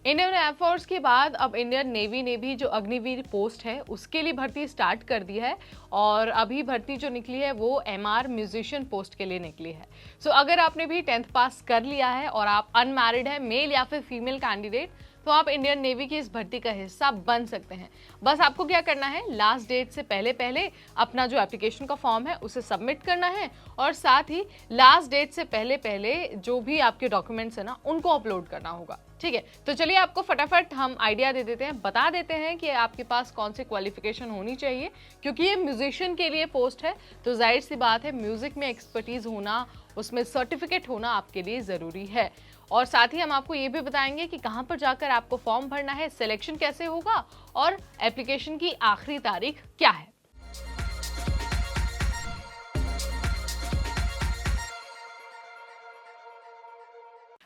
Indian air force के बाद अब इंडियन नेवी ने भी जो अग्निवीर पोस्ट है उसके लिए भर्ती स्टार्ट कर दी है और अभी भर्ती जो निकली है वो एमआर म्यूजिशियन पोस्ट के लिए निकली है। सो अगर आपने भी 10th पास कर लिया है और आप अनमैरिड है, मेल या फिर फीमेल कैंडिडेट, तो आप इंडियन नेवी की इस भर्ती का हिस्सा बन सकते हैं। बस आपको क्या करना है, लास्ट डेट से पहले पहले अपना जो एप्लीकेशन का फॉर्म है उसे सबमिट करना है और साथ ही लास्ट डेट से पहले पहले जो भी आपके डॉक्यूमेंट्स है ना उनको अपलोड करना होगा। ठीक है, तो चलिए आपको फटाफट हम आइडिया दे देते हैं, बता देते हैं कि आपके पास कौन सी क्वालिफिकेशन होनी चाहिए। क्योंकि ये म्यूजिशियन के लिए पोस्ट है तो जाहिर सी बात है म्यूजिक में एक्सपर्टीज होना, उसमें सर्टिफिकेट होना आपके लिए ज़रूरी है। और साथ ही हम आपको ये भी बताएंगे कि कहां पर जाकर आपको फॉर्म भरना है, सिलेक्शन कैसे होगा और एप्लीकेशन की आखिरी तारीख क्या है।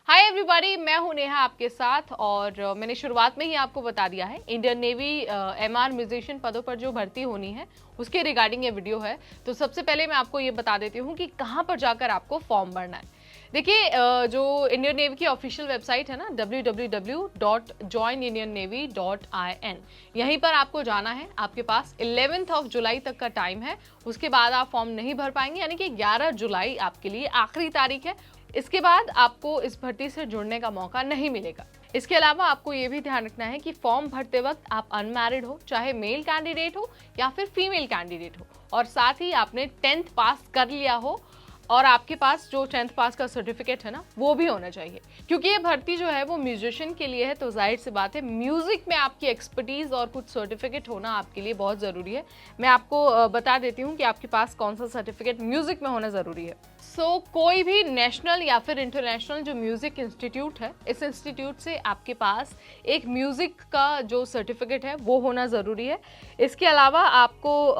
हाय एवरीबॉडी, मैं हूं नेहा आपके साथ और मैंने शुरुआत में ही आपको बता दिया है इंडियन नेवी एमआर म्यूजिशियन पदों पर जो भर्ती होनी है उसके रिगार्डिंग ये वीडियो है। तो सबसे पहले मैं आपको ये बता देती हूँ कि कहाँ पर जाकर आपको फॉर्म भरना है। देखिए, जो इंडियन नेवी की ऑफिशियल वेबसाइट है ना www.joinindiannavy.in, यहीं पर आपको जाना है। आपके पास 11 जुलाई तक का टाइम है, उसके बाद आप फॉर्म नहीं भर पाएंगे, यानी कि 11 जुलाई आपके लिए आखिरी तारीख है। इसके बाद आपको इस भर्ती से जुड़ने का मौका नहीं मिलेगा। इसके अलावा आपको ये भी ध्यान रखना है कि फॉर्म भरते वक्त आप अनमैरिड हो, चाहे मेल कैंडिडेट हो या फिर फीमेल कैंडिडेट हो, और साथ ही आपने 10th पास कर लिया हो और आपके पास जो 10th पास का सर्टिफिकेट है ना वो भी होना चाहिए। क्योंकि ये भर्ती जो है वो म्यूजिशियन के लिए है तो जाहिर सी बात है म्यूजिक में आपकी एक्सपर्टीज और कुछ सर्टिफिकेट होना आपके लिए बहुत ज़रूरी है। मैं आपको बता देती हूँ कि आपके पास कौन सा सर्टिफिकेट म्यूजिक में होना ज़रूरी है। कोई भी नेशनल या फिर इंटरनेशनल जो म्यूजिक इंस्टीट्यूट है, इस इंस्टीट्यूट से आपके पास एक म्यूजिक का जो सर्टिफिकेट है वो होना ज़रूरी है। इसके अलावा आपको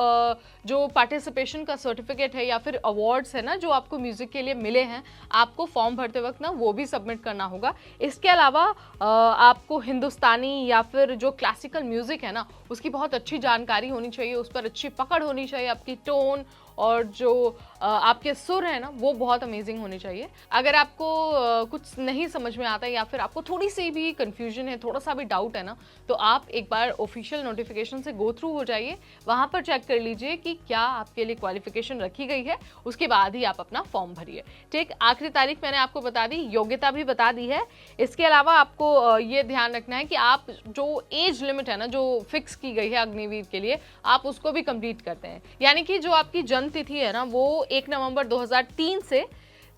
जो पार्टिसिपेशन का सर्टिफिकेट है या फिर अवार्ड्स है ना जो आपको म्यूजिक के लिए मिले हैं, आपको फॉर्म भरते वक्त ना वो भी सबमिट करना होगा। इसके अलावा आपको हिंदुस्तानी या फिर जो क्लासिकल म्यूजिक है ना उसकी बहुत अच्छी जानकारी होनी चाहिए, उस पर अच्छी पकड़ होनी चाहिए, आपकी टोन और जो आपके सुर है ना वो बहुत अमेजिंग होने चाहिए। अगर आपको कुछ नहीं समझ में आता है या फिर आपको थोड़ी सी भी कंफ्यूजन है, थोड़ा सा भी डाउट है ना, तो आप एक बार ऑफिशियल नोटिफिकेशन से गो थ्रू हो जाइए, वहाँ पर चेक कर लीजिए कि क्या आपके लिए क्वालिफिकेशन रखी गई है, उसके बाद ही आप अपना फॉर्म भरिए। ठीक, आखिरी तारीख मैंने आपको बता दी, योग्यता भी बता दी है। इसके अलावा आपको ये ध्यान रखना है कि आप जो एज लिमिट है ना जो फिक्स की गई है अग्निवीर के लिए, आप उसको भी कंप्लीट करते हैं। यानी कि जो आपकी जन्म तिथि है ना वो 1 नवंबर 2003 से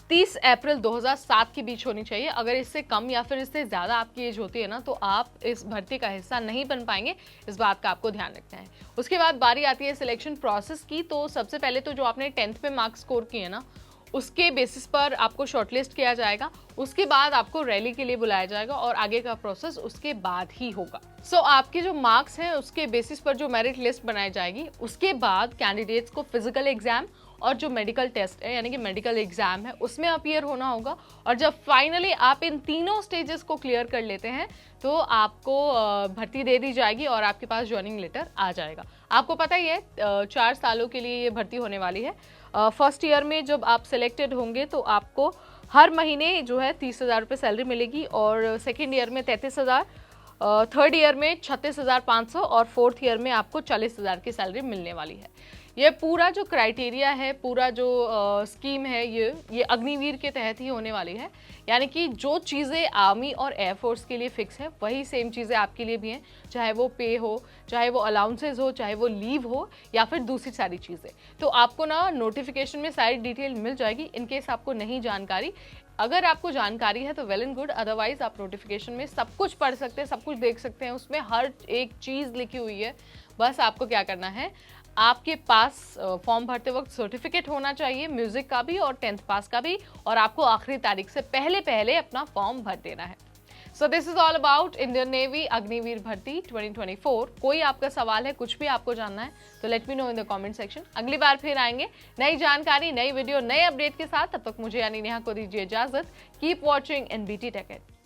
30 अप्रैल 2007 के बीच होनी चाहिए। अगर इससे कम या फिर इससे ज़्यादा आपकी एज होती है ना तो आप इस भर्ती का हिस्सा नहीं बन पाएंगे, इस बात का आपको ध्यान रखना है। उसके बाद बारी आती है सिलेक्शन प्रोसेस की। तो सबसे पहले तो जो आपने 10th में मार्क्स स्कोर किए ना उसके बेसिस पर आपको शॉर्टलिस्ट किया जाएगा, उसके बाद आपको रैली के लिए बुलाया जाएगा और आगे का प्रोसेस उसके बाद ही होगा। आपके जो मार्क्स हैं उसके बेसिस पर जो मेरिट लिस्ट बनाई जाएगी, उसके बाद कैंडिडेट्स को फिजिकल एग्जाम और जो मेडिकल टेस्ट है यानी कि मेडिकल एग्जाम है उसमें अपीयर होना होगा। और जब फाइनली आप इन तीनों स्टेजेस को क्लियर कर लेते हैं तो आपको भर्ती दे दी जाएगी और आपके पास ज्वाइनिंग लेटर आ जाएगा। आपको पता ही है 4 सालों के लिए ये भर्ती होने वाली है। फर्स्ट ईयर में जब आप सिलेक्टेड होंगे तो आपको हर महीने जो है 30,000 रुपये सैलरी मिलेगी और सेकेंड ईयर में 33,000, थर्ड ईयर में 36,500 और फोर्थ ईयर में आपको 40,000 की सैलरी मिलने वाली है। ये पूरा जो क्राइटेरिया है, पूरा जो स्कीम है ये अग्निवीर के तहत ही होने वाली है। यानी कि जो चीज़ें आर्मी और एयरफोर्स के लिए फिक्स है वही सेम चीज़ें आपके लिए भी हैं, चाहे वो पे हो, चाहे वो अलाउंसेज हो, चाहे वो लीव हो या फिर दूसरी सारी चीज़ें। तो आपको ना नोटिफिकेशन में सारी डिटेल मिल जाएगी। इनकेस आपको नहीं जानकारी, अगर आपको जानकारी है तो वेल एंड गुड, अदरवाइज आप नोटिफिकेशन में सब कुछ पढ़ सकते हैं, सब कुछ देख सकते हैं, उसमें हर एक चीज़ लिखी हुई है। बस आपको क्या करना है, आपके पास फॉर्म भरते वक्त सर्टिफिकेट होना चाहिए म्यूजिक का भी और 10th पास का भी, और आपको आखिरी तारीख से पहले पहले अपना फॉर्म भर देना है। So this is all about Indian navy Agniveer भर्ती 2024। कोई आपका सवाल है, कुछ भी आपको जानना है तो let me know in the comment section. अगली बार फिर आएंगे नई जानकारी, नई वीडियो, नए अपडेट के साथ। तब तक मुझे यानी नेहा को दीजिए इजाजत। Keep watching NBT Tech Ed।